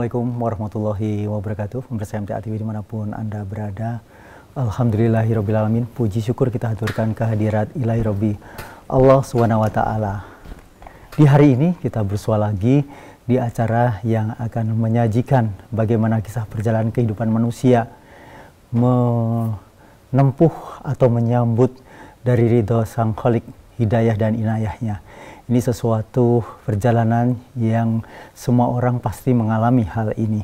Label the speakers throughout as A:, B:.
A: Assalamualaikum warahmatullahi wabarakatuh. Pemirsa MTA TV dimanapun Anda berada, alhamdulillahirobbilalamin. Puji syukur kita haturkan kehadirat Ilahi Robbi Allah SWT. Di hari ini kita bersua lagi di acara yang akan menyajikan bagaimana kisah perjalanan kehidupan manusia menempuh atau menyambut dari ridho Sang Kholik, hidayah dan inayahnya. Ini sesuatu perjalanan yang semua orang pasti mengalami hal ini.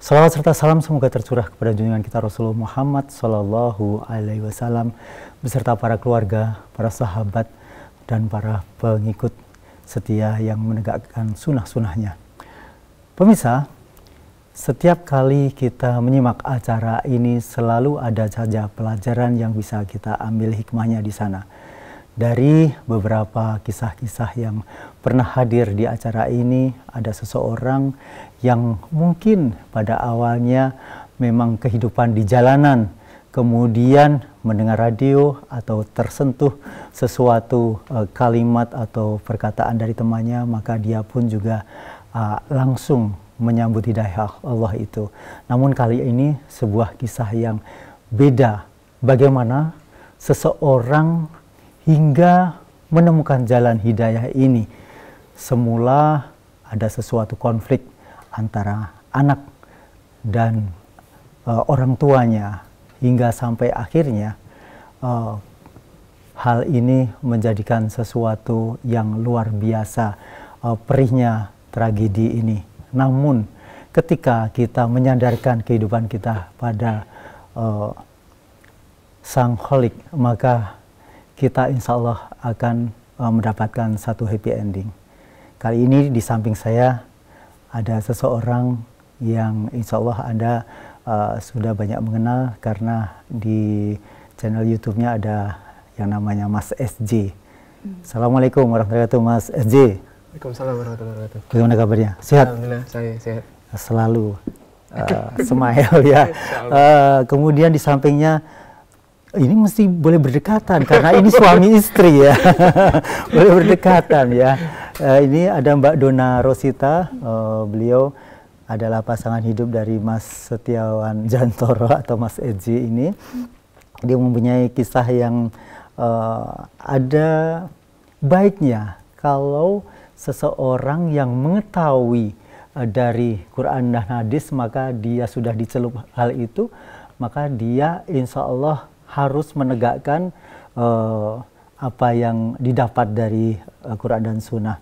A: Salawat serta salam semoga tercurah kepada junjungan kita Rasulullah Muhammad Sallallahu Alaihi Wasallam beserta para keluarga, para sahabat, dan para pengikut setia yang menegakkan sunnah-sunnahnya. Pemirsa, setiap kali kita menyimak acara ini selalu ada saja pelajaran yang bisa kita ambil hikmahnya di sana. Dari beberapa kisah-kisah yang pernah hadir di acara ini, ada seseorang yang mungkin pada awalnya memang kehidupan di jalanan, kemudian mendengar radio atau tersentuh sesuatu kalimat atau perkataan dari temannya, maka dia pun juga langsung menyambut hidayah Allah itu. Namun kali ini sebuah kisah yang beda, bagaimana seseorang hingga menemukan jalan hidayah ini. Semula ada sesuatu konflik antara anak dan orang tuanya, hingga sampai akhirnya hal ini menjadikan sesuatu yang luar biasa, perihnya tragedi ini. Namun ketika kita menyandarkan kehidupan kita pada Sang Kholik, maka kita insya Allah akan mendapatkan satu happy ending. Kali ini di samping saya ada seseorang yang insya Allah Anda sudah banyak mengenal karena di channel YouTube-nya ada yang namanya Mas SJ. Assalamualaikum warahmatullahi wabarakatuh, Mas SJ.
B: Waalaikumsalam warahmatullahi wabarakatuh.
A: Bagaimana kabarnya? Sehat?
B: Alhamdulillah, saya sehat.
A: Selalu smile ya. Kemudian di sampingnya, ini mesti boleh berdekatan karena ini suami istri ya. Boleh berdekatan ya. Ini ada Mbak Dona Rosita, beliau adalah pasangan hidup dari Mas Setiawan Jantoro atau Mas Eji ini. Dia mempunyai kisah yang ada baiknya kalau seseorang yang mengetahui dari Quran dan hadis, maka dia sudah dicelup hal itu, maka dia insya Allah harus menegakkan apa yang didapat dari Quran dan Sunnah.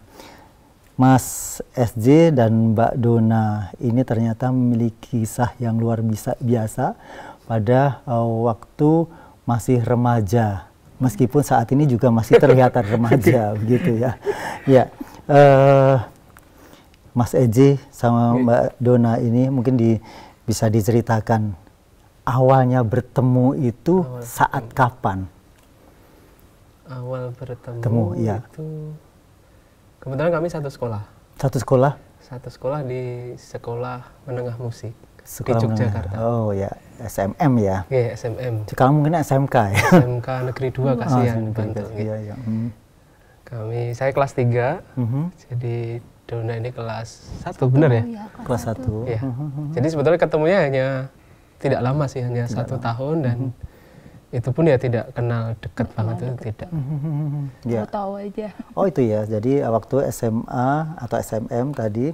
A: Mas SJ dan Mbak Dona ini ternyata memiliki kisah yang luar biasa pada waktu masih remaja. Meskipun saat ini juga masih terlihat remaja, begitu ya. Ya, Mas SJ sama Mbak Dona ini mungkin bisa diceritakan awalnya bertemu itu saat kapan?
B: Awal bertemu
A: ya.
B: Itu kebetulan kami satu sekolah.
A: Satu sekolah? Satu
B: sekolah di Sekolah Menengah Musik
A: sekolah
B: di Yogyakarta.
A: Oh ya, SMM ya?
B: Iya, SMM.
A: Sekarang mungkin SMK ya?
B: SMK Negeri 2 Kasihan, Bantul.
A: Iya.
B: Saya kelas 3, jadi Dona ini kelas 1, benar ya?
A: Iya, kelas 1.
B: Ya. Jadi sebetulnya ketemunya hanya tidak lama sih, hanya 1 tahun, dan itu pun ya tidak kenal dekat banget, itu tidak.
C: Ya. Tahu aja.
A: Oh itu ya, jadi waktu SMA atau SMM tadi,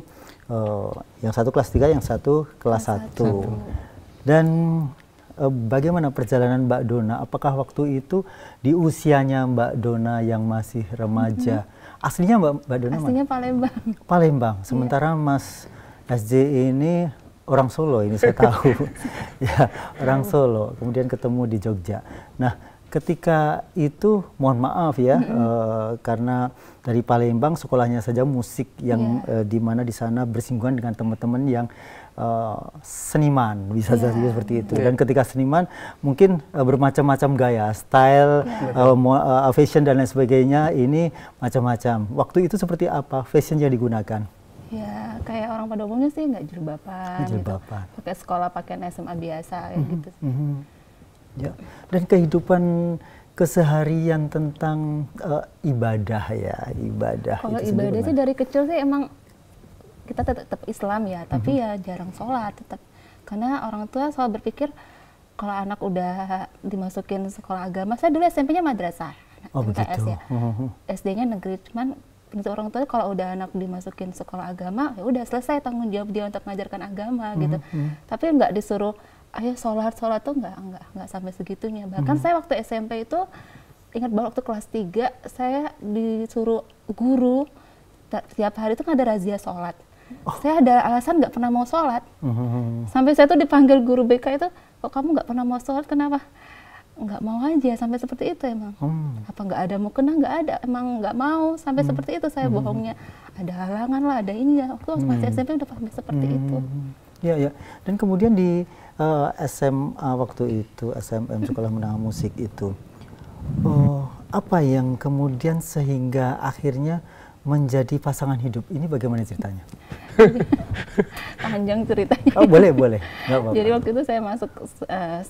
A: yang satu kelas 3, yang satu kelas 1. Dan bagaimana perjalanan Mbak Dona? Apakah waktu itu di usianya Mbak Dona yang masih remaja? Aslinya Mbak Dona
C: aslinya Palembang.
A: Palembang, sementara Mas SJ ini orang Solo, ini saya tahu. Ya, orang Solo, kemudian ketemu di Jogja. Nah, ketika itu mohon maaf ya, karena dari Palembang sekolahnya saja musik yang di mana di sana bersinggungan dengan teman-teman yang seniman, bisa saja seperti itu. Dan ketika seniman mungkin bermacam-macam gaya, style, fashion dan lain sebagainya, ini macam-macam. Waktu itu seperti apa fashion yang digunakan?
C: Ya kayak orang pada umumnya sih, nggak jilbaban. Gitu. Pakai sekolah pakaian SMA biasa kayak gitu.
A: Ya. Dan kehidupan keseharian tentang ibadah ya, ibadah.
C: Kalau ibadah sih dari kecil sih emang kita tetap Islam ya, tapi ya jarang sholat tetap. Karena orang tua selalu berpikir kalau anak udah dimasukin sekolah agama, saya dulu SMP-nya madrasah, MTS ya, SD-nya negeri, cuman prinsip orang tua kalau udah anak dimasukin sekolah agama, ya udah selesai tanggung jawab dia untuk mengajarkan agama gitu. Tapi nggak disuruh, ayo sholat tuh nggak sampai segitunya. Bahkan saya waktu SMP itu ingat banget waktu kelas 3 saya disuruh guru setiap hari itu kan ada razia sholat. Saya ada alasan nggak pernah mau sholat. Sampai saya tuh dipanggil guru BK itu, kok kamu nggak pernah mau sholat, kenapa? Nggak mau aja, sampai seperti itu emang. Apa nggak ada mau kena, nggak ada, emang nggak mau, sampai seperti itu saya bohongnya. Ada halangan lah, ada ini ya. Waktu masih SMP udah sampai seperti itu.
A: Ya, ya. Dan kemudian di SMA waktu itu, SMM Sekolah Menengah Musik itu, apa yang kemudian sehingga akhirnya menjadi pasangan hidup? Ini bagaimana ceritanya?
C: Panjang ceritanya.
A: Oh, boleh, boleh. Nggak apa-apa.
C: Jadi waktu itu saya masuk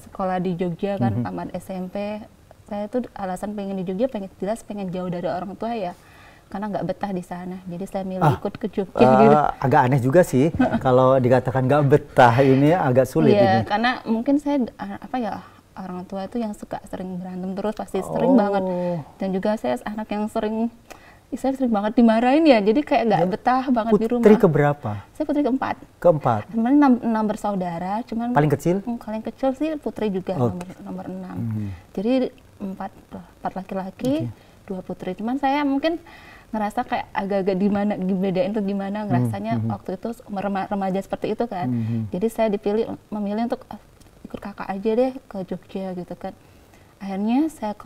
C: sekolah di Jogja kan, tamat SMP. Saya tuh alasan pengen di Jogja, pengen jauh dari orang tua ya. Karena nggak betah di sana. Jadi saya milih ikut ke Jogja gitu.
A: Agak aneh juga sih kalau dikatakan nggak betah, ini agak sulit
C: iya,
A: ini.
C: karena mungkin saya orang tua itu yang suka sering berantem terus, pasti sering banget. Dan juga saya anak yang sering banget dimarahin ya, jadi kayak nggak betah banget di rumah.
A: Putri keberapa?
C: Saya putri keempat.
A: Sebenarnya
C: 6 bersaudara, cuman
A: paling kecil?
C: Paling kecil sih putri juga, nomor 6. Jadi 4 laki-laki, 2 putri. Cuman saya mungkin ngerasa kayak agak-agak dibedain tuh gimana ngerasanya waktu itu remaja seperti itu kan. Jadi saya memilih untuk ikut kakak aja deh ke Jogja gitu kan. Akhirnya saya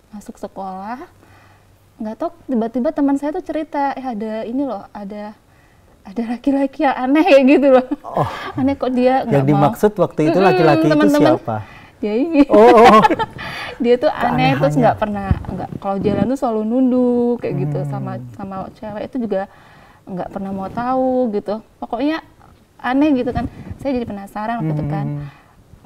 C: masuk sekolah, nggak tahu tiba-tiba teman saya tuh cerita, ada ini loh, ada laki-laki yang aneh kayak gitu loh. Aneh kok dia nggak mau.
A: Yang dimaksud waktu itu laki-laki itu siapa?
C: Dia ini. Dia tuh aneh, terus nggak kalau jalan tuh selalu nunduk kayak gitu, sama cewek itu juga nggak pernah mau tahu gitu. Pokoknya aneh gitu kan. Saya jadi penasaran waktu itu kan.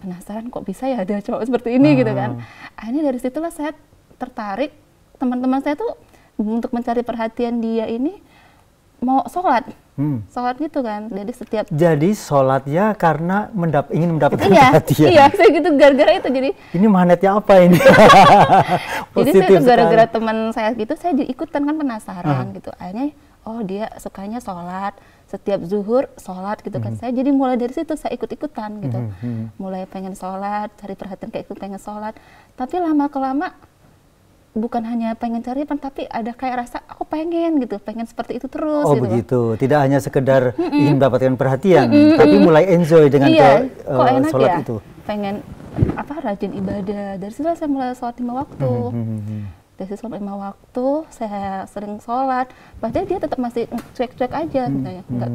C: Penasaran kok bisa ya ada cowok seperti ini gitu kan. Akhirnya dari situlah saya tertarik. Teman-teman saya tuh untuk mencari perhatian dia ini mau sholat gitu kan. Jadi
A: sholatnya karena ingin mendapatkan
C: perhatian. Iya, saya gitu gara-gara itu. Jadi
A: ini magnetnya apa ini?
C: Jadi saya tuh gara-gara teman saya gitu, saya ikutan kan, penasaran gitu. Akhirnya dia sukanya sholat, setiap zuhur sholat gitu kan. Saya jadi mulai dari situ saya ikut-ikutan gitu. Mulai pengen sholat, cari perhatian kayak itu, pengen sholat. Tapi lama-kelama bukan hanya pengen cari, tapi ada kayak rasa aku pengen seperti itu terus.
A: Oh gitu, begitu, tidak hanya sekedar ingin mendapatkan perhatian, tapi mulai enjoy dengan sholat ya? Itu.
C: Pengen rajin ibadah. Dari situ saya mulai sholat 5 waktu. Dari situ sholat 5 waktu, saya sering sholat. Padahal dia tetap masih cuek-cuek aja, nggak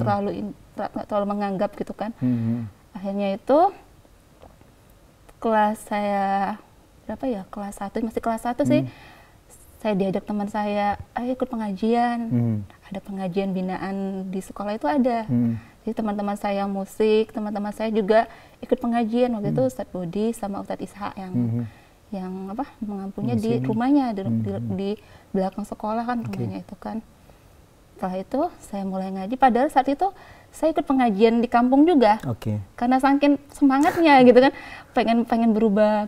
C: terlalu menganggap gitu kan. Akhirnya itu kelas saya kelas 1, masih kelas 1 sih, saya diajak teman saya, ayo ikut pengajian. Ada pengajian binaan di sekolah itu ada. Jadi teman-teman saya musik, teman-teman saya juga ikut pengajian. Waktu itu Ustadz Bodi sama Ustadz Ishak yang mengampunya di rumahnya, di belakang sekolah kan rumahnya itu kan. Setelah itu saya mulai ngaji, padahal saat itu saya ikut pengajian di kampung juga. Karena saking semangatnya gitu kan, pengen berubah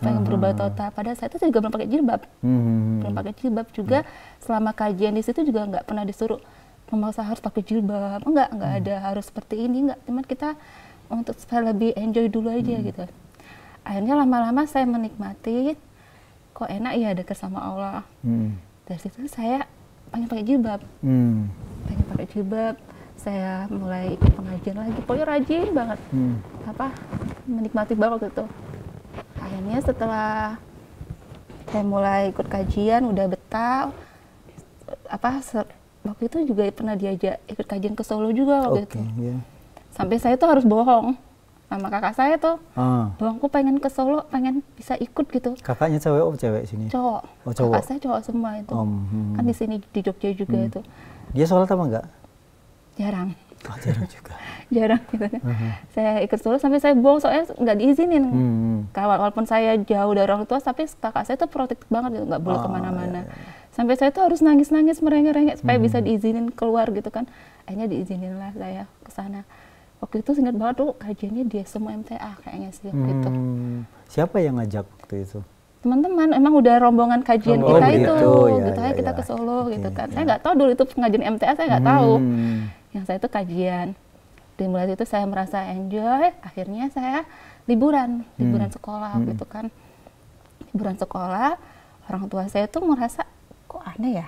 C: total. Padahal saya itu juga belum pakai jilbab. Belum pakai jilbab juga. Selama kajian di situ juga nggak pernah disuruh memaksa harus pakai jilbab. Enggak ada harus seperti ini, enggak. Cuman kita untuk supaya lebih enjoy dulu aja gitu. Akhirnya lama-lama saya menikmati, kok enak ya dekat sama Allah. Dari situ saya pengen pakai jilbab. Saya mulai ikut pengajian lagi, pokoknya rajin banget, menikmati banget gitu. Akhirnya setelah saya mulai ikut kajian, udah betah, waktu itu juga pernah diajak ikut kajian ke Solo juga waktu itu. Sampai saya tuh harus bohong sama kakak saya tuh, bohongku pengen ke Solo, pengen bisa ikut gitu.
A: Kakaknya cewek sini?
C: Cowok.
A: Cowok.
C: Kakak saya cowok semua itu. Kan di sini di Jogja juga itu.
A: Dia sholat apa enggak?
C: Jarang.
A: Jarang juga.
C: Jarang gitu. Saya ikut Solo sampai saya bohong soalnya nggak diizinin. Walaupun saya jauh dari orang tua, tapi kakak saya tuh protektif banget gitu, nggak boleh kemana-mana. Sampai saya tuh harus nangis-nangis, merengek-rengek supaya bisa diizinin keluar gitu kan. Akhirnya diizinin lah saya ke sana. Waktu itu ingat banget tuh kajiannya dia semua MTA kayaknya sih waktu itu.
A: Siapa yang ngajak waktu itu?
C: Teman-teman, emang udah rombongan kajian kita itu,
A: ya,
C: gitu
A: ya,
C: kita
A: ya.
C: ke Solo gitu kan.
A: Ya.
C: Saya nggak tahu dulu itu pengajian MTA, saya nggak tahu. Yang saya itu kajian. Dimulai itu saya merasa enjoy, akhirnya saya liburan sekolah gitu kan. Liburan sekolah, orang tua saya tuh merasa kok aneh ya,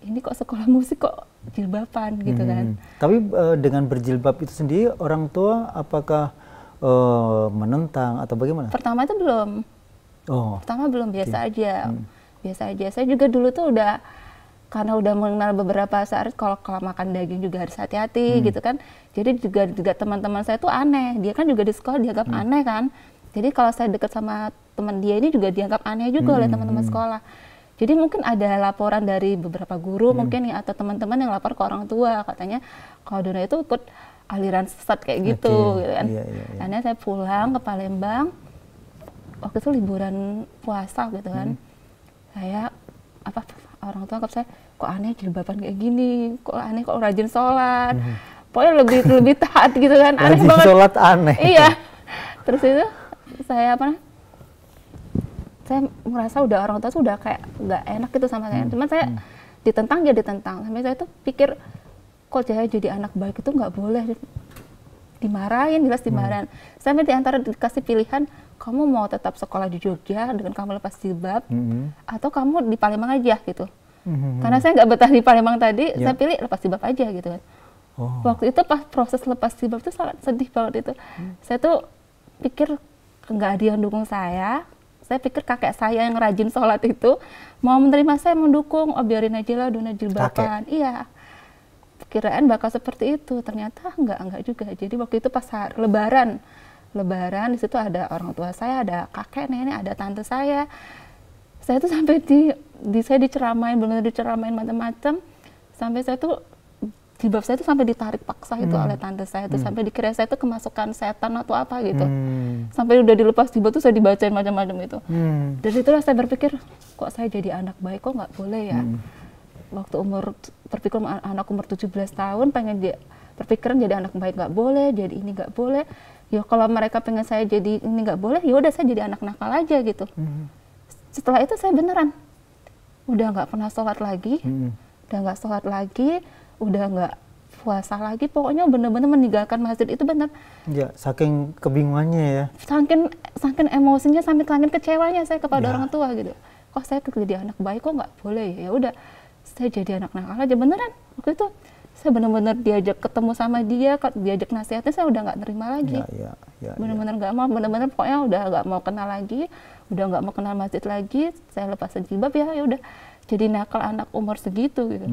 C: ini kok sekolah musik kok jilbaban gitu kan.
A: Tapi dengan berjilbab itu sendiri orang tua apakah menentang atau bagaimana?
C: Pertama itu belum. Pertama belum, biasa aja. Biasa aja. Saya juga dulu tuh udah, karena udah mengenal beberapa saat kalau makan daging juga harus hati-hati gitu kan. Jadi juga teman-teman saya tuh aneh. Dia kan juga di sekolah dianggap aneh kan. Jadi kalau saya dekat sama teman dia ini juga dianggap aneh juga oleh teman-teman sekolah. Jadi mungkin ada laporan dari beberapa guru mungkin ya, atau teman-teman yang lapor ke orang tua, katanya kalau Dona itu ikut aliran sesat kayak gitu, gitu kan. Akhirnya saya pulang ke Palembang, waktu itu liburan puasa gitu kan. Saya orang tua anggap saya kok aneh jilbaban kayak gini, kok aneh kok rajin sholat. Pokoknya lebih taat gitu kan, aneh
A: rajin
C: banget.
A: Sholat aneh.
C: Iya. Terus itu saya saya merasa udah orang tua tuh udah kayak nggak enak gitu sama saya. Cuman saya ditentang sampai saya tuh pikir kok saya jadi anak baik itu nggak boleh, dimarahin, jelas dimarahin. Sampai diantara dikasih pilihan, kamu mau tetap sekolah di Jogja dengan kamu lepas jilbab atau kamu di Palembang aja gitu. Karena saya nggak betah di Palembang tadi, saya pilih lepas jilbab aja gitu kan. Waktu itu pas proses lepas jilbab itu sangat sedih banget itu. Saya tuh pikir nggak ada yang dukung saya. Saya pikir kakek saya yang rajin sholat itu mau menerima saya, mendukung. Oh biarin aja lah Dona jilbaban. Iya. Kiraan bakal seperti itu. Ternyata enggak juga. Jadi waktu itu pas Lebaran di situ ada orang tua saya, ada kakek, nenek, ada tante saya. Saya tuh sampai saya diceramain, benar-benar diceramain macam-macam. Sampai saya tuh jilbab saya tuh sampai ditarik paksa itu oleh tante saya tuh, sampai dikira saya tuh kemasukan setan atau apa gitu. Sampai udah dilepas jilbab tuh saya dibacain macam-macam itu. Dari itulah saya berpikir, kok saya jadi anak baik kok nggak boleh ya. Waktu berpikir anak umur 17 tahun pengen berpikiran jadi anak baik nggak boleh, jadi ini nggak boleh. Ya kalau mereka pengen saya jadi ini nggak boleh, ya udah saya jadi anak nakal aja gitu. Setelah itu saya beneran udah nggak pernah sholat lagi, udah nggak puasa lagi, pokoknya bener-bener meninggalkan masjid itu bener. Ya,
A: saking kebingungannya ya.
C: Saking emosinya, saking kecewanya saya kepada orang tua gitu. Kok saya jadi anak baik kok nggak boleh ya? Udah, saya jadi anak nakal aja beneran. Waktu itu saya bener-bener diajak ketemu sama dia, diajak nasihatnya saya udah nggak nerima lagi. Bener-bener nggak mau, bener-bener pokoknya udah nggak mau kenal lagi, udah nggak mau kenal masjid lagi. Saya lepas jilbab ya udah. Jadi nakal anak umur segitu gitu.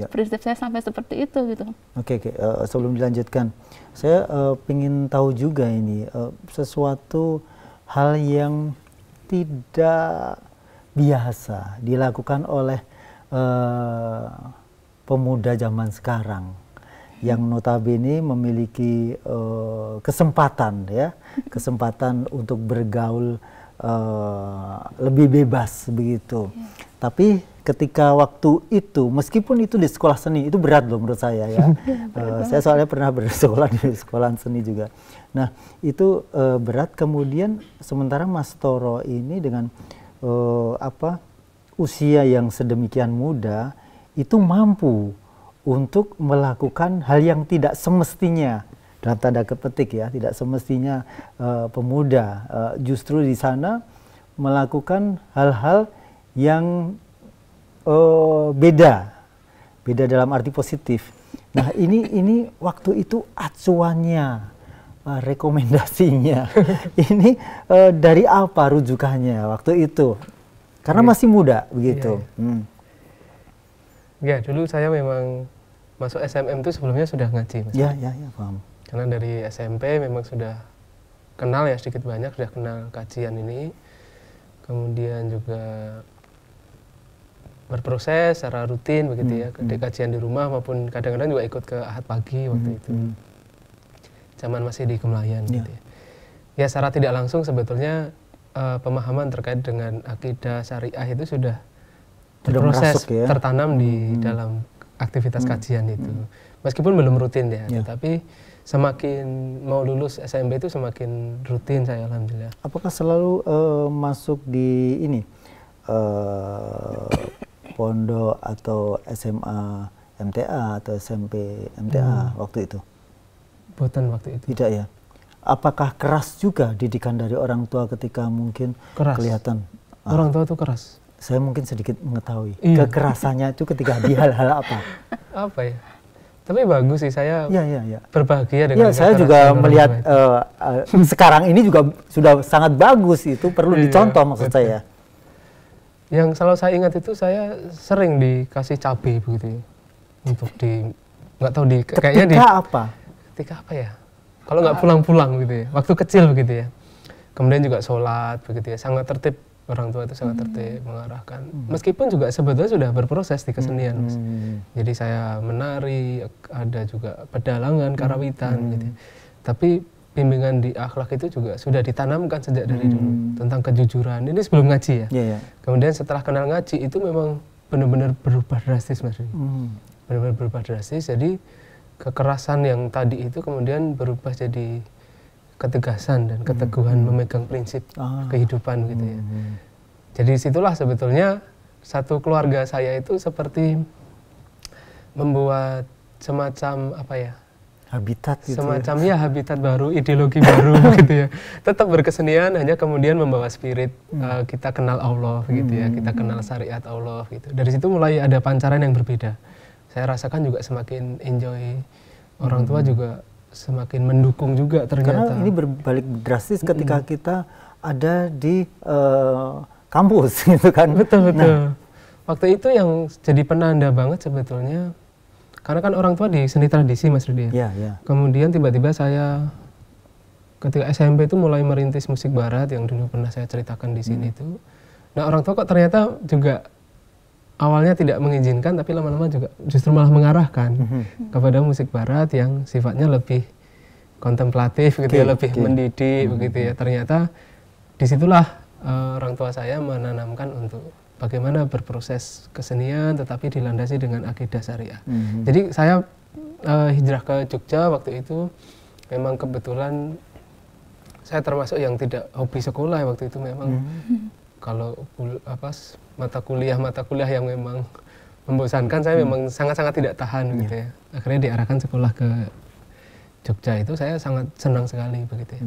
C: Prinsip saya sampai seperti itu gitu.
A: Oke. Sebelum dilanjutkan, saya ingin tahu juga ini sesuatu hal yang tidak biasa dilakukan oleh pemuda zaman sekarang yang notabene memiliki kesempatan untuk bergaul lebih bebas begitu. Tapi ketika waktu itu, meskipun itu di sekolah seni, itu berat loh menurut saya ya. Saya soalnya pernah bersekolah di sekolah seni juga. Nah itu berat. Kemudian sementara Mas Toro ini dengan usia yang sedemikian muda itu mampu untuk melakukan hal yang tidak semestinya, dalam tanda petik ya, tidak semestinya pemuda justru di sana melakukan hal-hal yang beda dalam arti positif. Nah ini waktu itu acuannya, rekomendasinya, ini dari apa rujukannya waktu itu? Karena masih muda begitu.
B: Ya dulu saya memang masuk SMM itu sebelumnya sudah ngaji, Mas.
A: Ya paham.
B: Karena dari SMP memang sudah kenal ya sedikit banyak, sudah kenal kajian ini. Kemudian juga berproses secara rutin begitu ya, kajian di rumah maupun kadang-kadang juga ikut ke Ahad pagi waktu itu. Zaman masih di Kemlayan gitu ya. Ya secara tidak langsung sebetulnya pemahaman terkait dengan akidah syariah itu sudah berproses,
A: ya?
B: tertanam di dalam aktivitas kajian itu. Meskipun belum rutin ya, tapi semakin mau lulus SMP itu semakin rutin saya alhamdulillah.
A: Apakah selalu masuk di ini pondok atau SMA MTA atau SMP MTA waktu itu?
B: Bukan waktu itu.
A: Tidak ya. Apakah keras juga didikan dari orang tua ketika mungkin
B: keras.
A: Kelihatan?
B: Orang tua itu keras.
A: Saya mungkin sedikit mengetahui kekerasannya itu ketika di hal-hal apa?
B: Apa ya? Tapi bagus sih, saya berbahagia dengan
A: saya juga melihat sekarang ini juga sudah sangat bagus, itu perlu dicontoh maksud saya.
B: Yang selalu saya ingat itu saya sering dikasih cabai begitu ya. Untuk nggak tahu kayaknya ketika apa ya? Kalau nggak pulang-pulang gitu ya, waktu kecil begitu ya. Kemudian juga sholat begitu ya, sangat tertib, orang tua itu sangat tertib mengarahkan. Meskipun juga sebetulnya sudah berproses di kesenian, Mas. Jadi saya menari, ada juga pedalangan, karawitan gitu ya. Tapi bimbingan di akhlak itu juga sudah ditanamkan sejak dari dulu tentang kejujuran. Ini sebelum ngaji ya. Kemudian setelah kenal ngaji itu memang benar-benar berubah drastis, Mas. Benar-benar berubah drastis. Jadi kekerasan yang tadi itu kemudian berubah jadi ketegasan dan keteguhan memegang prinsip kehidupan gitu ya. Jadi situlah sebetulnya satu keluarga saya itu seperti membuat semacam apa ya?
A: Habitat gitu.
B: Semacam ya habitat baru, ideologi baru gitu ya. Tetap berkesenian, hanya kemudian membawa spirit kita kenal Allah gitu ya, kita kenal syariat Allah gitu. Dari situ mulai ada pancaran yang berbeda. Saya rasakan juga semakin enjoy, orang tua juga semakin mendukung juga ternyata.
A: Karena ini berbalik drastis ketika kita ada di kampus gitu kan.
B: Betul. Waktu itu yang jadi penanda banget sebetulnya, karena kan orang tua di seni tradisi, Mas Rudi. Kemudian tiba-tiba saya ketika SMP itu mulai merintis musik barat yang dulu pernah saya ceritakan di sini itu. Nah, orang tua kok ternyata juga awalnya tidak mengizinkan, tapi lama-lama juga justru malah mengarahkan kepada musik barat yang sifatnya lebih kontemplatif gitu ya, lebih mendidik begitu ya. Ternyata disitulah orang tua saya menanamkan untuk bagaimana berproses kesenian tetapi dilandasi dengan akidah syariah. Jadi saya hijrah ke Jogja waktu itu memang kebetulan saya termasuk yang tidak hobi sekolah waktu itu memang. Kalau mata kuliah yang memang membosankan, saya memang sangat-sangat tidak tahan gitu ya. Akhirnya diarahkan sekolah ke Jogja, itu saya sangat senang sekali begitu ya.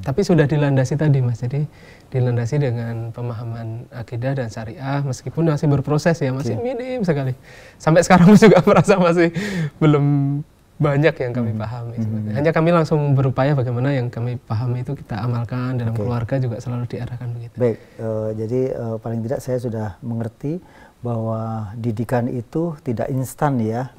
B: Tapi sudah dilandasi tadi, Mas, jadi dilandasi dengan pemahaman akidah dan syariah, meskipun masih berproses ya, masih minim sekali. Sampai sekarang juga merasa masih belum banyak yang kami pahami. Hanya kami langsung berupaya bagaimana yang kami pahami itu kita amalkan dalam keluarga, juga selalu diarahkan begitu.
A: Baik, jadi paling tidak saya sudah mengerti bahwa didikan itu tidak instan ya,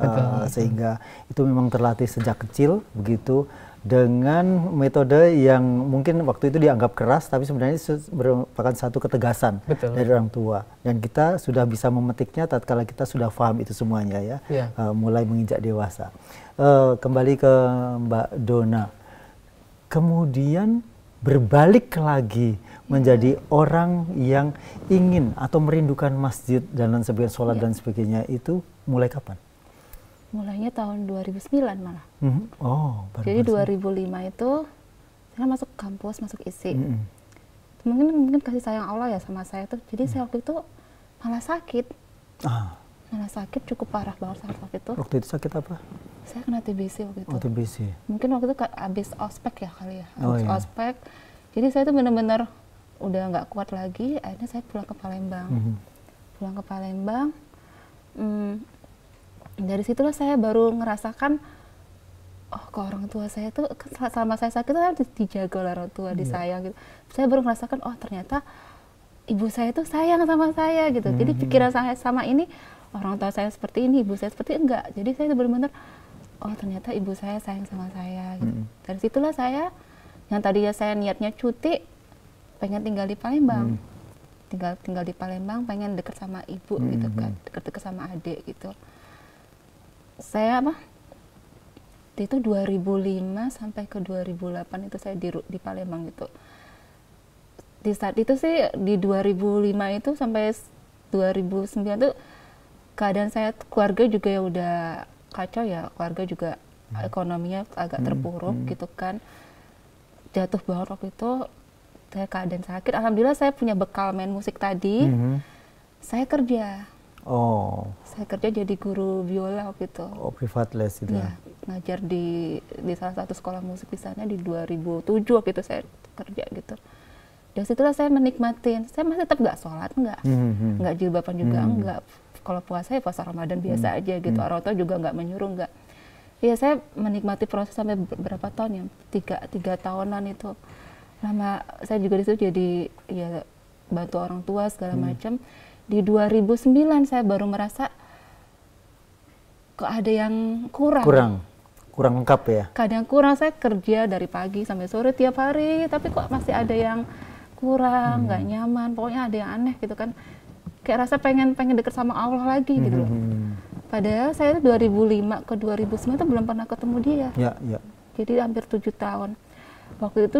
A: sehingga itu memang terlatih sejak kecil begitu, dengan metode yang mungkin waktu itu dianggap keras, tapi sebenarnya merupakan satu ketegasan dari orang tua, dan kita sudah bisa memetiknya tatkala kita sudah paham itu semuanya ya, mulai menginjak dewasa. Kembali ke Mbak Dona, kemudian berbalik lagi menjadi orang yang ingin atau merindukan masjid dan lain sebagainya, sholat dan sebagainya, itu mulai kapan?
C: Mulainya tahun 2009 malah.
A: Jadi
C: 2005 itu saya masuk kampus, masuk ISI. Mungkin kasih sayang Allah ya sama saya tuh. Jadi saya waktu itu malah sakit. Malah sakit cukup parah banget waktu itu.
A: Waktu itu sakit apa?
C: Saya kena TBC waktu itu.
A: TBC.
C: Mungkin waktu itu habis ospek ya kali ya. Habis ospek. Jadi saya tuh benar-benar udah nggak kuat lagi. Akhirnya saya pulang ke Palembang. Pulang ke Palembang. Dari situlah saya baru ngerasakan, ke orang tua saya tuh selama saya sakit tuh harus dijaga oleh orang tua, disayang gitu. Saya baru ngerasakan, ternyata ibu saya tuh sayang sama saya gitu. Jadi pikiran saya sama ini, orang tua saya seperti ini, ibu saya seperti enggak. Jadi saya benar-benar, ternyata ibu saya sayang sama saya gitu. Dari situlah saya, yang tadinya saya niatnya cuti, pengen tinggal di Palembang. Tinggal di Palembang, pengen deket sama ibu gitu kan, deket-deket sama adik gitu. Saya itu 2005 sampai ke 2008 itu saya di Palembang gitu. Di saat itu sih di 2005 itu sampai 2009 tuh keadaan saya keluarga juga ya udah kacau ya, keluarga juga ekonominya agak terpuruk gitu kan, jatuh banget waktu itu, saya keadaan sakit. Alhamdulillah saya punya bekal main musik tadi, saya kerja. Saya kerja jadi guru biola waktu itu.
A: Privat les itu
C: ya? Ngajar di salah satu sekolah musik di sana di 2007 waktu itu saya kerja gitu. Dari situlah saya menikmatin, saya masih tetap nggak sholat, nggak jilbaban juga, nggak. Kalau puasa ya puasa Ramadan biasa aja gitu, orang tua juga nggak menyuruh, nggak. Ya saya menikmati proses sampai berapa tahun ya, tiga tahunan itu. Lama saya juga di situ jadi ya bantu orang tua segala macam. Di 2009 saya baru merasa kok ada yang kurang lengkap ya. Kadang kurang, saya kerja dari pagi sampai sore tiap hari, tapi kok masih ada yang kurang, nggak nyaman, pokoknya ada yang aneh gitu kan. Kayak rasa pengen deket sama Allah lagi gitu loh. Padahal saya 2005 ke 2009 itu belum pernah ketemu dia. Jadi hampir 7 tahun. Waktu itu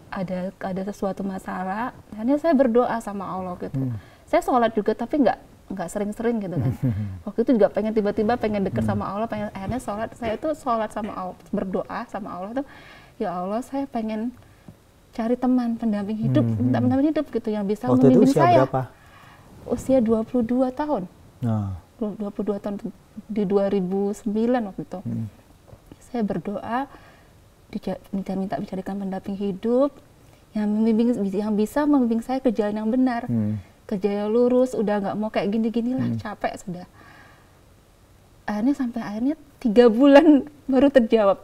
C: ada sesuatu masalah, akhirnya saya berdoa sama Allah gitu. Saya sholat juga tapi nggak sering-sering gitu kan. Waktu itu juga tiba-tiba pengen deket sama Allah, akhirnya saya itu sholat sama Allah, berdoa sama Allah tuh, ya Allah saya pengen cari teman pendamping hidup, pendamping hidup gitu yang bisa membimbing saya. Berapa? Usia 22 tahun. 22 tahun di 2009 waktu itu. Saya berdoa minta dicarikan pendamping hidup yang bisa membimbing saya ke jalan yang benar. Ke jalan lurus, udah nggak mau kayak gini-gini lah, capek sudah. Akhirnya 3 bulan baru terjawab.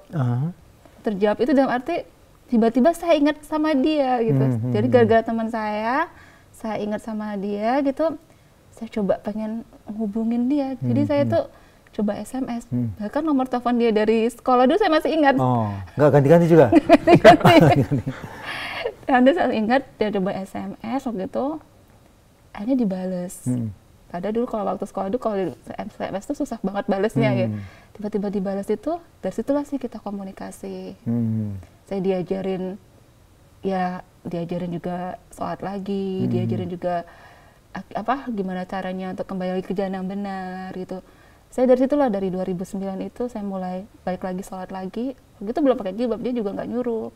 C: Terjawab itu dalam arti tiba-tiba saya ingat sama dia gitu. Jadi gara-gara teman saya ingat sama dia gitu, saya coba pengen hubungin dia. Jadi saya tuh coba SMS. Bahkan nomor telepon dia dari sekolah dulu saya masih ingat.
A: Nggak ganti-ganti juga?
C: Ganti-ganti. Nanti saya ingat, dia coba SMS waktu itu, akhirnya dibales. Padahal dulu kalau waktu sekolah dulu, kalau SMS tuh susah banget balesnya gitu. Tiba-tiba dibales itu, dari situlah sih kita komunikasi. Saya diajarin juga sholat lagi, diajarin juga gimana caranya untuk kembali ke jalan yang benar gitu. Saya dari situlah, dari 2009 itu saya mulai balik lagi sholat lagi. Begitu belum pakai jilbab, dia juga nggak nyuruh.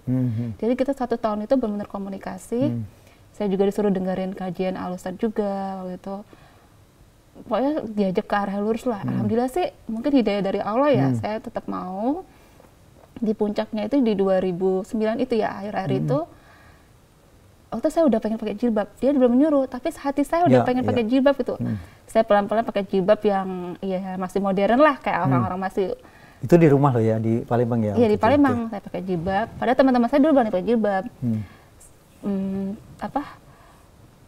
C: Jadi kita 1 tahun itu benar-benar komunikasi. Saya juga disuruh dengerin kajian Al-Ustadz juga waktu itu. Pokoknya diajak ke arah lurus lah. Alhamdulillah sih, mungkin hidayah dari Allah ya. Saya tetap mau. Di puncaknya itu di 2009 itu ya, akhir-akhir itu. Waktu saya udah pengen pakai jilbab, dia belum menyuruh, tapi hati saya udah pengen pakai jilbab gitu. Saya pelan-pelan pakai jilbab yang ya masih modern lah, kayak orang-orang masih.
A: Itu di rumah loh ya, di Palembang ya?
C: Iya, di Palembang saya pakai jilbab. Padahal teman-teman saya dulu berani pakai jilbab.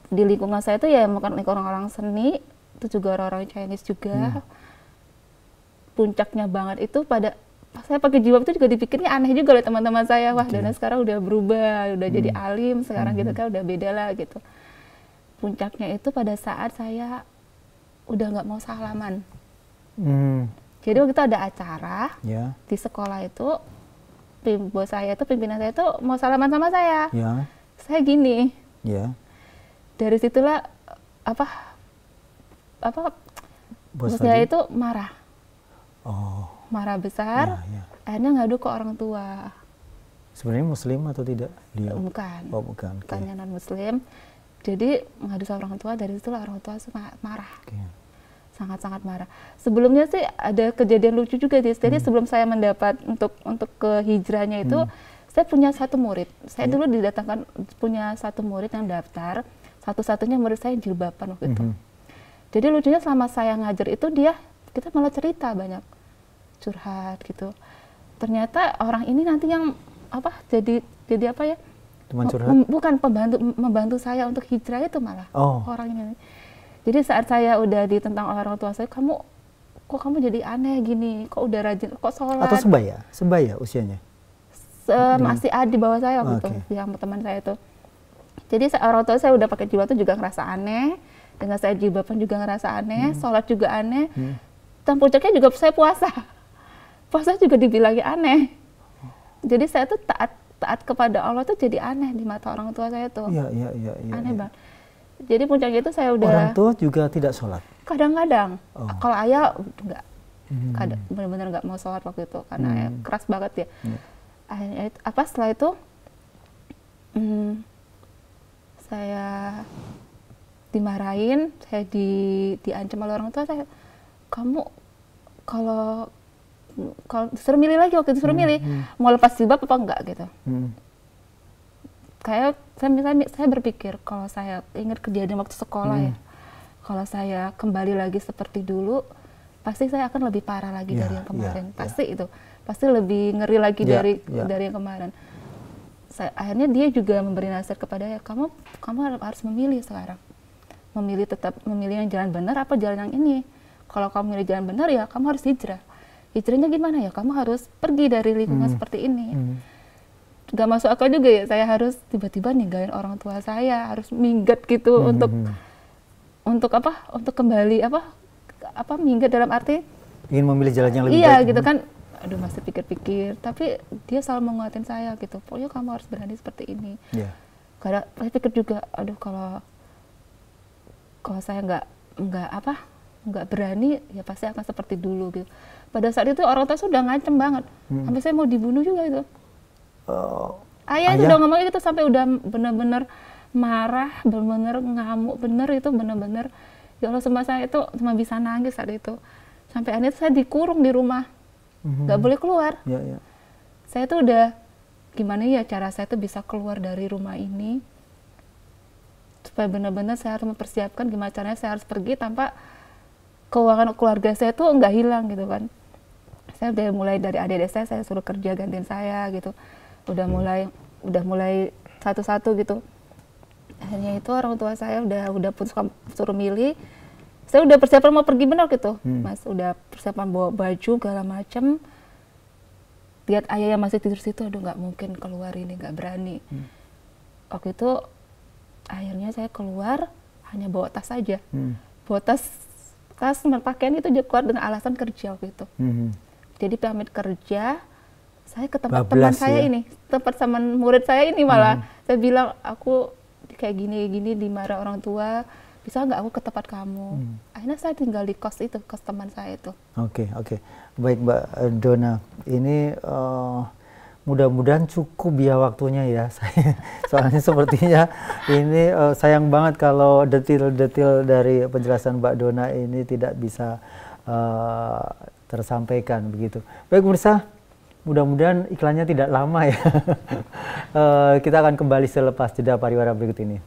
C: Di lingkungan saya itu ya bukan lingkungan orang seni, itu juga orang-orang Chinese juga. Puncaknya banget itu pas saya pakai jilbab itu juga dipikirnya aneh juga oleh teman-teman saya. Wah, Dana sekarang udah berubah, udah jadi alim sekarang gitu kan, udah beda lah gitu. Puncaknya itu pada saat saya udah nggak mau salaman. Jadi waktu itu ada acara di sekolah itu, bos saya itu, pimpinan saya itu mau salaman sama saya. Saya gini. Dari situlah bos saya itu marah. Marah besar, akhirnya ngadu ke orang tua.
A: Sebenarnya Muslim atau tidak dia?
C: Bukan.
A: Bukan.
C: Bukannya non-Muslim. Jadi ngadu sama orang tua, dari situlah orang tua marah. Sangat-sangat marah. Sebelumnya sih ada kejadian lucu juga. Jadi sebelum saya mendapat untuk ke hijrahnya itu, saya punya 1 murid. Saya dulu didatangkan punya 1 murid yang daftar. Satu-satunya murid saya jilbaban waktu itu. Jadi lucunya selama saya ngajar itu kita malah cerita banyak. Curhat gitu. Ternyata orang ini nanti yang jadi apa ya?
A: Teman curhat?
C: Bukan, membantu saya untuk hijrah itu malah orang ini. Jadi saat saya udah ditentang oleh orang tua saya, kok kamu jadi aneh gini, kok udah rajin, kok sholat.
A: Atau sebaya usianya?
C: Masih ada di bawah saya waktu itu, yang teman saya itu. Jadi orang tua saya udah pakai jilbab itu juga ngerasa aneh, dengan saya jilbaban juga ngerasa aneh, sholat juga aneh. Dan puncaknya juga saya puasa juga dibilangin aneh. Jadi saya tuh taat kepada Allah tuh jadi aneh di mata orang tua saya tuh.
A: Iya.
C: Aneh banget. Jadi puncaknya itu saya udah...
A: Orang tua juga tidak sholat?
C: Kadang-kadang. Kalau ayah enggak. Kadang benar-benar nggak mau sholat waktu itu karena ayah keras banget ya. Akhirnya setelah itu saya dimarahin, saya diancam oleh orang tua saya. Kamu kalau disuruh milih lagi, waktu disuruh milih mau lepas jilbab apa enggak gitu. Kayak saya berpikir kalau saya ingat kejadian waktu sekolah ya, kalau saya kembali lagi seperti dulu, pasti saya akan lebih parah lagi dari yang kemarin. Pasti itu, pasti lebih ngeri lagi dari yang kemarin. Akhirnya dia juga memberi nasihat kepada saya, kamu harus memilih sekarang, tetap memilih yang jalan benar apa jalan yang ini. Kalau kamu milih jalan benar ya kamu harus hijrah. Hijrahnya gimana ya? Kamu harus pergi dari lingkungan seperti ini. Gak masuk akal juga ya, saya harus tiba-tiba ninggalin orang tua saya, harus minggat gitu untuk kembali minggat dalam arti
A: ingin memilih jalan yang lebih baik.
C: Iya gitu kan, aduh masih pikir-pikir, tapi dia selalu menguatin saya gitu, pokoknya kamu harus berani seperti ini. Karena saya pikir juga, aduh kalau saya nggak berani ya pasti akan seperti dulu gitu. Pada saat itu orang tua sudah ngancem banget, sampai saya mau dibunuh juga itu. Ayah itu udah ngomong gitu sampai udah benar-benar marah, benar-benar ngamuk, itu benar-benar ya Allah, saya itu cuma bisa nangis saat itu. Sampai akhirnya saya dikurung di rumah, nggak boleh keluar. Saya tuh udah gimana ya cara saya tuh bisa keluar dari rumah ini supaya benar-benar saya harus mempersiapkan gimana caranya saya harus pergi tanpa keuangan keluarga saya tuh nggak hilang gitu kan. Saya udah mulai dari adik-adik saya suruh kerja gantiin saya gitu. Udah mulai satu-satu gitu. Akhirnya itu orang tua saya udah suruh milih. Saya udah persiapan mau pergi benar gitu, Mas. Udah persiapan bawa baju segala macem. Lihat ayah yang masih tidur situ, aduh nggak mungkin keluar ini, nggak berani. Waktu itu akhirnya saya keluar hanya bawa tas saja. Bawa tas pakaian itu juga keluar dengan alasan kerja waktu itu. Jadi pamit kerja, saya ke tempat teman saya ini, tempat sama murid saya ini malah. Saya bilang, aku kayak gini dimarah orang tua, bisa nggak aku ke tempat kamu? Akhirnya saya tinggal di kos teman saya itu. Oke.
A: Baik Mbak Dona, ini mudah-mudahan cukup ya waktunya ya. Soalnya sepertinya ini sayang banget kalau detil-detil dari penjelasan Mbak Dona ini tidak bisa tersampaikan begitu. Baik pemirsa, mudah-mudahan iklannya tidak lama ya. Kita akan kembali selepas jeda pariwara berikut ini.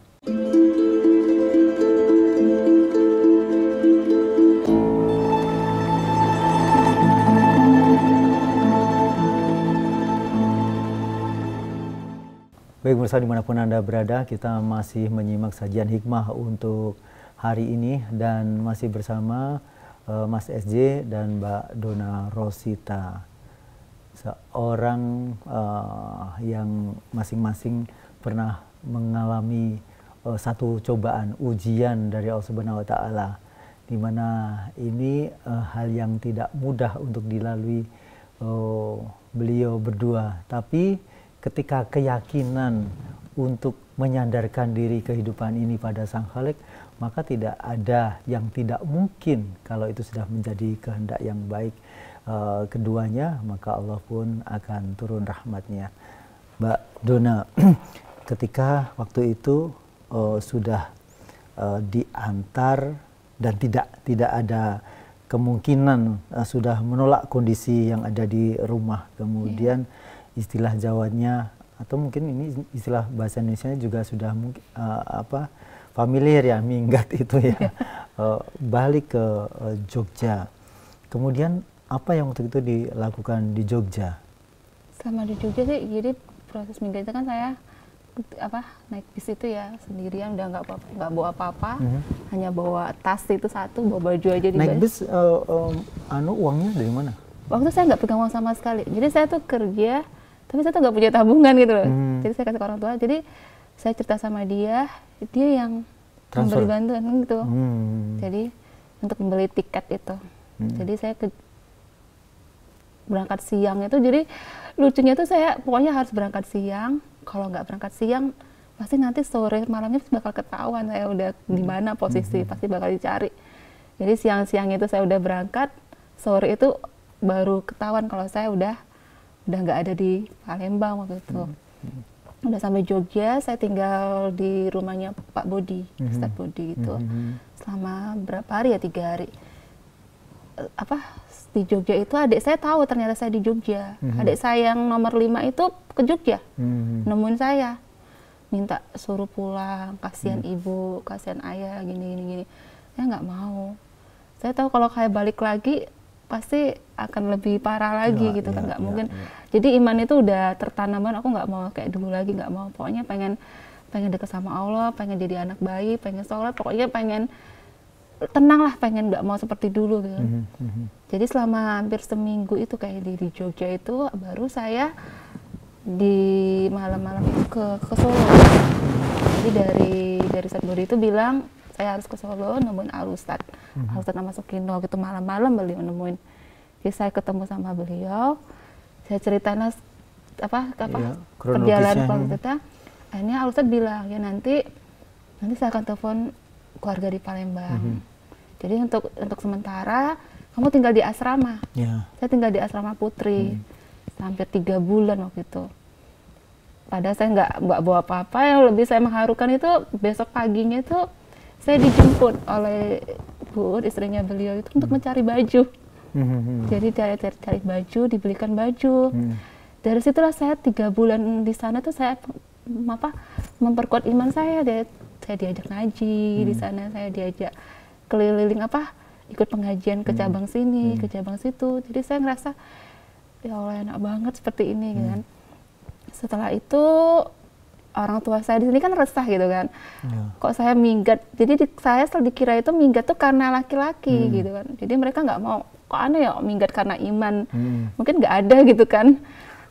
A: Baik pemirsa, dimanapun Anda berada, kita masih menyimak sajian hikmah untuk hari ini dan masih bersama Mas SJ dan Mbak Dona Rosita, seorang yang masing-masing pernah mengalami satu cobaan, ujian dari Allah Subhanahu wa Ta'ala, di mana ini hal yang tidak mudah untuk dilalui beliau berdua, tapi ketika keyakinan untuk menyandarkan diri kehidupan ini pada Sang Khalik, maka tidak ada yang tidak mungkin kalau itu sudah menjadi kehendak yang baik keduanya, maka Allah pun akan turun rahmatnya. Mbak Dona, ketika waktu itu sudah diantar dan tidak ada kemungkinan sudah menolak kondisi yang ada di rumah, kemudian istilah Jawanya atau mungkin ini istilah bahasa Indonesianya juga sudah familiar ya, minggat itu ya. Balik ke Jogja. Kemudian apa yang waktu itu dilakukan di Jogja?
C: Sama di Jogja sih, jadi proses minggat itu kan saya naik bis itu ya sendirian, udah nggak bawa apa-apa, hanya bawa tas itu satu, bawa baju aja di
A: naik bis. Uangnya dari mana?
C: Waktu saya nggak pegang uang sama sekali, jadi saya tuh kerja tapi saya tuh nggak punya tabungan gitu loh. Jadi saya kasih ke orang tua, jadi saya cerita sama dia yang memberi bantuan gitu. Jadi untuk membeli tiket itu, jadi saya berangkat siang itu, jadi lucunya tuh saya pokoknya harus berangkat siang, kalau nggak berangkat siang pasti nanti sore malamnya bakal ketahuan saya udah di mana posisi, pasti bakal dicari. Jadi siang-siang itu saya udah berangkat, sore itu baru ketahuan kalau saya udah nggak ada di Palembang waktu itu. Udah sampai Jogja, saya tinggal di rumahnya Pak Bodi, Ustadz Bodi itu selama berapa hari ya, 3 hari. Di Jogja itu adik saya tahu ternyata saya di Jogja. Adik saya yang nomor 5 itu ke Jogja, nemuin saya, minta suruh pulang, kasihan ibu, kasihan ayah, gini. Saya nggak mau. Saya tahu kalau kayak balik lagi pasti akan lebih parah lagi gitu kan, nggak mungkin. Jadi iman itu udah tertanam banget, aku nggak mau kayak dulu lagi, nggak mau. Pokoknya pengen dekat sama Allah, pengen jadi anak baik, pengen sholat, pokoknya pengen tenang lah, pengen nggak mau seperti dulu gitu. Jadi selama hampir seminggu itu kayak di Jogja itu, baru saya di malam-malam itu ke Solo. Jadi dari Ustadz Budi itu bilang saya harus ke Solo nemuin Al Ustadz nama Sukino gitu, malam-malam beliau nemuin. Jadi saya ketemu sama beliau, saya ceritain perjalanan kita. Akhirnya Al Ustadz bilang, ya nanti saya akan telepon keluarga di Palembang. Jadi untuk sementara kamu tinggal di asrama. Saya tinggal di asrama Putri hampir 3 bulan waktu itu. Padahal saya nggak bawa apa-apa. Yang lebih saya mengharukan itu besok paginya itu saya dijemput oleh Bu, istrinya beliau itu untuk mencari baju. Jadi cari baju, dibelikan baju. Dari situlah saya 3 bulan di sana tuh saya memperkuat iman saya. Saya diajak ngaji di sana, saya diajak keliling ikut pengajian ke cabang sini, ke cabang situ. Jadi saya ngerasa ya Allah enak banget seperti ini kan. Setelah itu orang tua saya di sini kan resah gitu kan. Kok saya minggat? Jadi saya selalu dikira itu minggat tuh karena laki-laki gitu kan. Jadi mereka nggak mau, kok aneh ya minggat karena iman. Mungkin nggak ada gitu kan.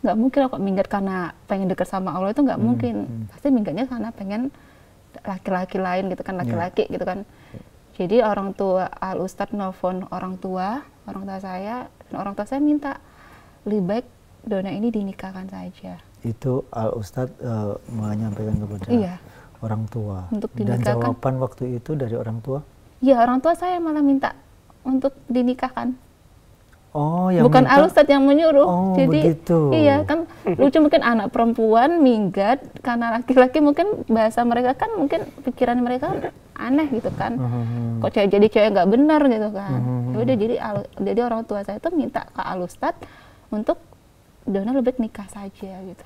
C: Nggak mungkin kok minggat karena pengen dekat sama Allah, itu nggak mungkin. Pasti minggatnya karena pengen laki-laki lain gitu kan, laki-laki gitu kan. Jadi orang tua Al Ustadz nelfon orang tua saya, dan orang tua saya minta lebih baik Dona ini dinikahkan saja. Itu
A: Al Ustadz menyampaikan kepada orang tua.
C: Untuk
A: dinikahkan. Dan jawaban waktu itu dari orang tua?
C: Iya, orang tua saya malah minta untuk dinikahkan.
A: Oh, yang
C: bukan
A: minta?
C: Al Ustadz yang menyuruh.
A: Oh,
C: jadi
A: begitu.
C: Iya kan lucu, mungkin anak perempuan minggat karena laki-laki, mungkin bahasa mereka kan, mungkin pikiran mereka aneh gitu kan. Kok jadi cewek nggak benar gitu kan. Udah jadi orang tua saya tuh minta ke Al Ustadz untuk Dona lebih nikah saja gitu.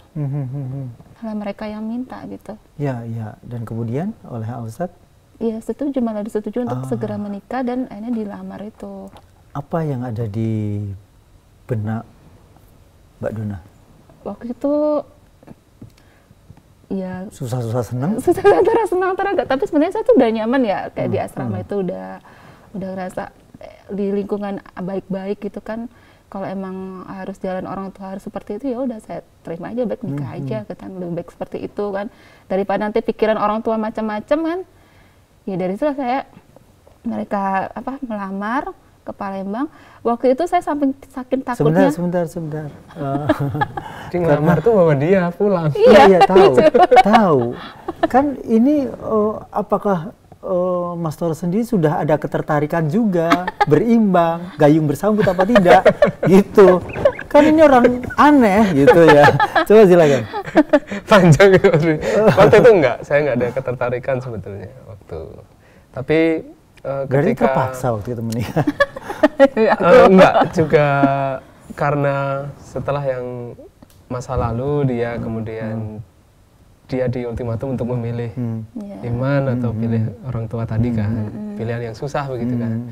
C: Kalau mereka yang minta gitu.
A: Ya. Dan kemudian oleh Al Ustadz?
C: Iya, setuju, malah disetujui untuk segera menikah, dan akhirnya dilamar itu.
A: Apa yang ada di benak Mbak Dona?
C: Waktu itu ya
A: susah-susah senang?
C: Susah antara senang antara enggak, tapi sebenarnya saya tuh udah nyaman ya, kayak di asrama itu udah ngerasa di lingkungan baik-baik gitu kan. Kalau emang harus jalan orang tua harus seperti itu, ya udah saya terima aja, baik nikah aja kan, lebih baik seperti itu kan, daripada nanti pikiran orang tua macam-macam kan. Ya dari situ saya mereka melamar ke Palembang. Waktu itu saya saking takutnya.
A: Sebentar.
B: Di ngelamar tuh bawa dia pulang.
A: Iya, tahu. Kan ini apakah Mas Toro sendiri sudah ada ketertarikan juga, berimbang, gayung bersambut apa tidak, gitu. Kan ini orang aneh gitu ya. Coba silakan.
B: Panjang itu. Waktu itu saya nggak ada ketertarikan sebetulnya waktu. Tapi
A: berarti terpaksa waktu itu menikah.
B: Enggak, juga karena setelah yang masa lalu dia kemudian dia di ultimatum untuk memilih iman atau pilih orang tua tadi kan, pilihan yang susah begitu kan.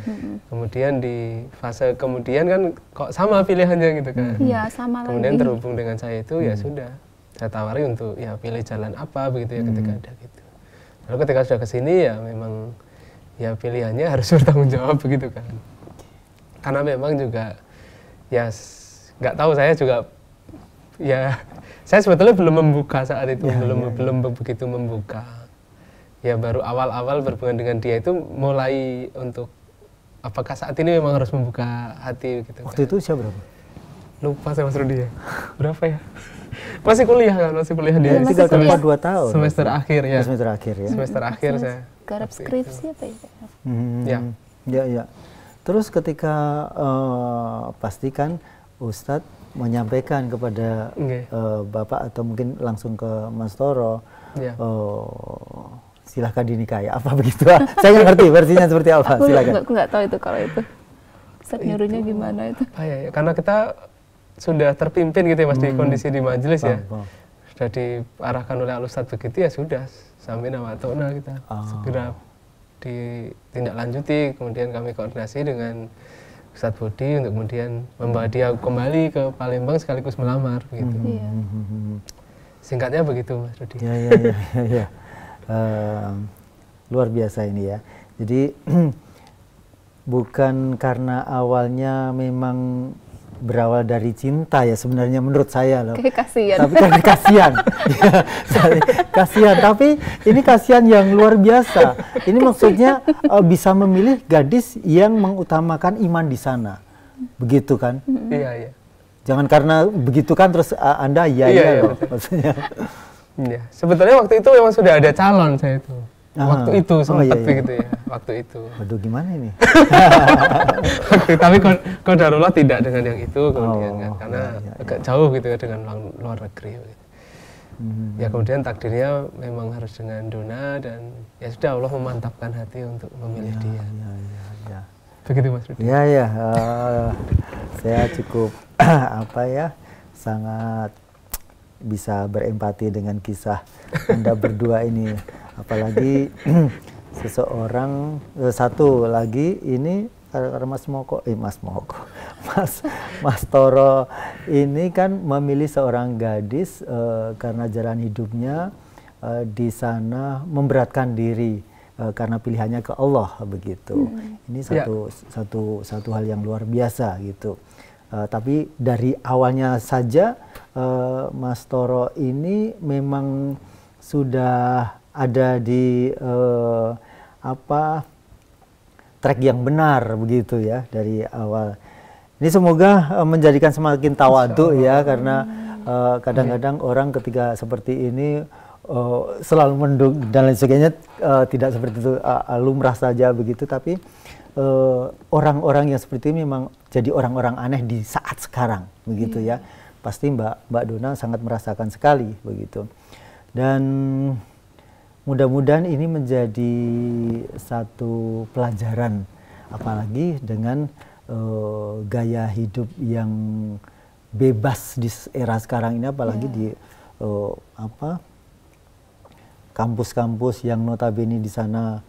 B: Kemudian di fase kemudian kan kok sama pilihannya gitu kan.
C: Iya, sama lagi.
B: Kemudian terhubung dengan saya itu ya sudah, saya tawari untuk ya pilih jalan apa begitu ya ketika ada gitu. Lalu ketika sudah kesini ya memang ya pilihannya harus bertanggung jawab begitu kan. Karena memang juga ya nggak tahu, saya juga ya saya sebetulnya belum membuka saat itu, belum begitu membuka. Ya baru awal-awal berhubungan dengan dia itu mulai untuk apakah saat ini memang harus membuka hati gitu.
A: Waktu itu usia berapa?
B: lupa saya Mas Rudi ya. Berapa ya? Masih kuliah kan, masih kuliah dia.
A: 3 tahun.
B: Semester akhir ya.
A: Semester akhir ya.
B: Semester akhir saya.
C: Garap skripsi apa
B: Ya.
C: ya?
A: Ya. Terus ketika pastikan Ustadz menyampaikan kepada Bapak atau mungkin langsung ke Mas Toro, silahkan dinikahi, apa begitu? Saya nggak ngerti versinya seperti apa. Silakan.
C: Aku nggak tahu itu kalau itu. Ustadz nyuruhnya gimana itu?
B: Ya, karena kita sudah terpimpin gitu ya Mas di kondisi di majelis ya. Sudah diarahkan oleh Al-Ustadz begitu ya sudah sampai nama Tona kita segera ditindaklanjuti, kemudian kami koordinasi dengan Ustadz Budi untuk kemudian membawa dia kembali ke Palembang sekaligus melamar gitu. Singkatnya begitu Mas Rudi.
A: Ya. Luar biasa ini ya. Jadi bukan karena awalnya memang berawal dari cinta ya sebenarnya menurut saya loh.
C: Kayak kasihan.
A: Tapi karena kasihan. Kasihan, tapi ini kasihan yang luar biasa. Ini maksudnya bisa memilih gadis yang mengutamakan iman di sana. Begitu kan?
B: Iya.
A: Jangan karena begitu kan terus Anda iya loh maksudnya.
B: Iya. Sebetulnya waktu itu memang sudah ada calon saya itu. Waktu itu sempat begitu ya. Waktu itu.
A: Waduh gimana ini?
B: Tapi qadarullah tidak dengan yang itu kemudian kan karena agak jauh gitu ya dengan luar negeri. Gitu. Ya kemudian takdirnya memang harus dengan Dona dan ya sudah Allah memantapkan hati untuk memilih dia. Ya. Begitu Mas Rudi.
A: Ya. Saya cukup sangat bisa berempati dengan kisah Anda berdua ini. Apalagi seseorang satu lagi ini karena Mas Toro ini kan memilih seorang gadis karena jalan hidupnya di sana memberatkan diri karena pilihannya ke Allah begitu. Ini satu hal yang luar biasa gitu. Tapi dari awalnya saja Mas Toro ini memang sudah ada di track yang benar begitu ya dari awal. Ini semoga menjadikan semakin tawadhu ya karena kadang-kadang orang ketika seperti ini selalu mendung dan lain sebagainya tidak seperti itu lumrah saja begitu, tapi orang-orang yang seperti ini memang jadi orang-orang aneh di saat sekarang begitu ya. Pasti Mbak Dona sangat merasakan sekali begitu. Dan mudah-mudahan ini menjadi satu pelajaran, apalagi dengan gaya hidup yang bebas di era sekarang ini, apalagi di kampus-kampus yang notabene di sana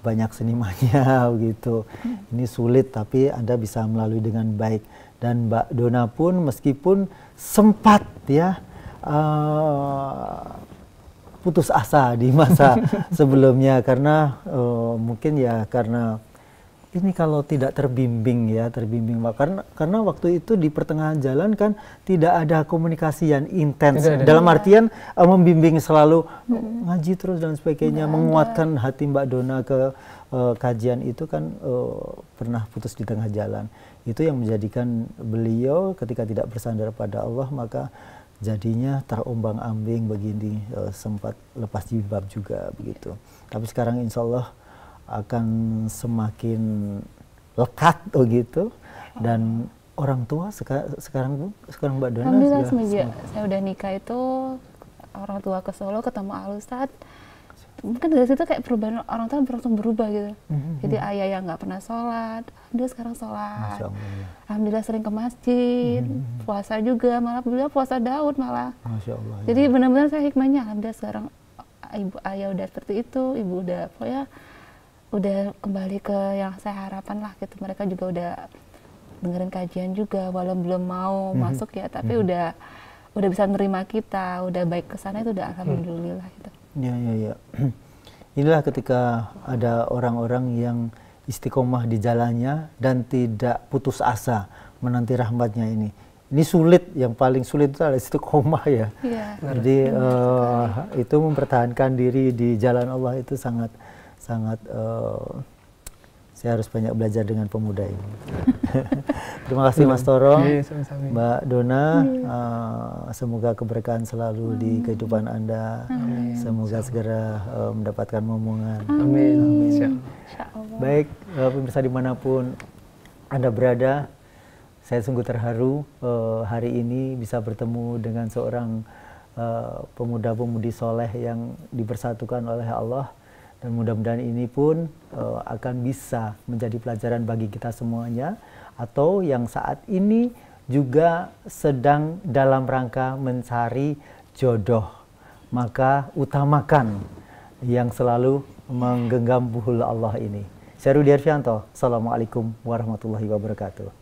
A: banyak senimannya begitu. Ini sulit tapi Anda bisa melalui dengan baik. Dan Mbak Dona pun meskipun sempat ya putus asa di masa sebelumnya karena mungkin ya karena ini kalau tidak terbimbing karena waktu itu di pertengahan jalan kan tidak ada komunikasi yang intens dalam artian membimbing selalu ngaji terus dan sebagainya, menguatkan hati Mbak Dona ke kajian itu kan pernah putus di tengah jalan. Itu yang menjadikan beliau ketika tidak bersandar pada Allah maka jadinya terombang-ambing begini, sempat lepas jilbab juga begitu. Tapi sekarang insya Allah akan semakin lekat begitu. Dan orang tua sekarang Mbak Dona
C: alhamdulillah semenjak saya udah nikah itu orang tua ke Solo ketemu Al-Ustadz, mungkin dari situ kayak perubahan orang tua langsung berubah gitu. Jadi ayah yang nggak pernah sholat, dia sekarang sholat. Alhamdulillah sering ke masjid, puasa juga, malah beliau puasa Daud malah.
A: Masya Allah, ya.
C: Jadi benar-benar saya hikmahnya, alhamdulillah sekarang ayah udah seperti itu, ibu udah pokoknya udah kembali ke yang saya harapkan lah gitu. Mereka juga udah dengerin kajian juga, walau belum mau masuk ya, tapi udah bisa nerima kita, udah baik ke sana itu udah alhamdulillah gitu.
A: Ya. Inilah ketika ada orang-orang yang istiqomah di jalannya dan tidak putus asa menanti rahmatnya ini. Ini sulit, yang paling sulit itu adalah istiqomah ya. Jadi itu mempertahankan diri di jalan Allah itu sangat Saya harus banyak belajar dengan pemuda ini. Terima kasih Mas Toro, Mbak Dona. Semoga keberkahan selalu di kehidupan Anda. Semoga segera mendapatkan momongan.
B: Amin.
A: Baik, pemirsa dimanapun Anda berada, saya sungguh terharu hari ini bisa bertemu dengan seorang pemuda-pemudi soleh yang dipersatukan oleh Allah. Dan mudah-mudahan ini pun akan bisa menjadi pelajaran bagi kita semuanya, atau yang saat ini juga sedang dalam rangka mencari jodoh. Maka utamakan yang selalu menggenggam buhul Allah ini. Saya Rudi Arfianto, Assalamualaikum warahmatullahi wabarakatuh.